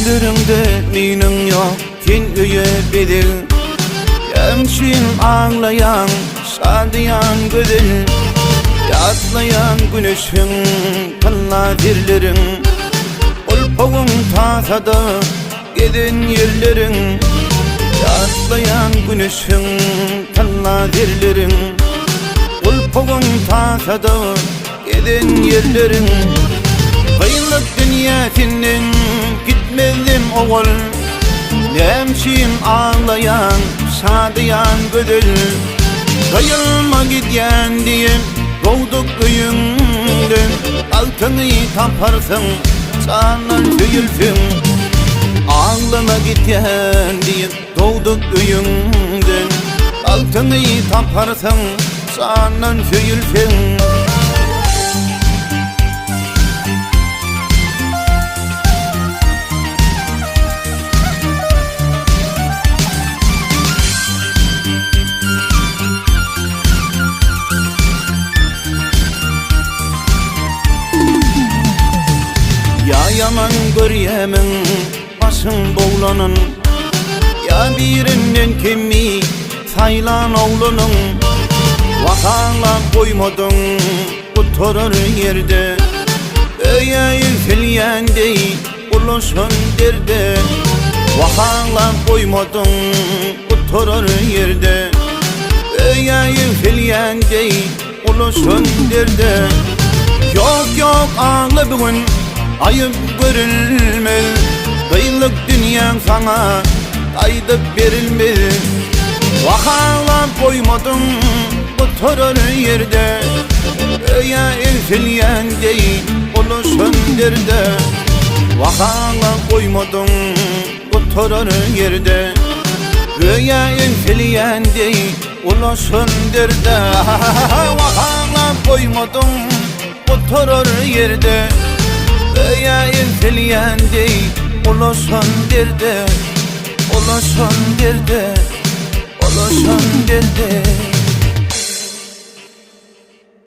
Gözlerinde minin yok, kin öye bedel. Yemşin ağlayan, şadiyan gödel. Yatlayan güneşin, kalla dirlerin. Olpağın tasada, giden yerlerin. Yatlayan güneşin, kalla dirlerin. Olpağın tasada, giden yerlerin. Kıyılık dünyasının gitmedim oğul. Nemşin ağlayan, şadiyan gödül. Kayılma gidyen diye doğduk köyünden. Altını taparsın, sana söyülsün. Ağlama gidyen diye doğduk köyünden. Altını taparsın, sana söyülsün. Ya yaman göryemin başın boğlanın. Ya birinden kimi saylan oğlunun. Vakala koymadın oturur yerde. Öye yükselyen değil ulaşın derde. Vakala koymadın oturur yerde. Öye yükselyen değil ulaşın derde. Yok yok ağla bugün, ayıp görülmez. Kıyılık dünyan sana kaydıp verilmez. Vakala koymadın oturur yerde. Öye yükselyen değil ulaşın derde. Vakala koymadın oturur yerde. Öye yükselyen değil ulaşın derde. Vakala koymadın oturur yerde. Öye yükselyen değil ulaşın derde. Ulaşın derde, ulaşın derde.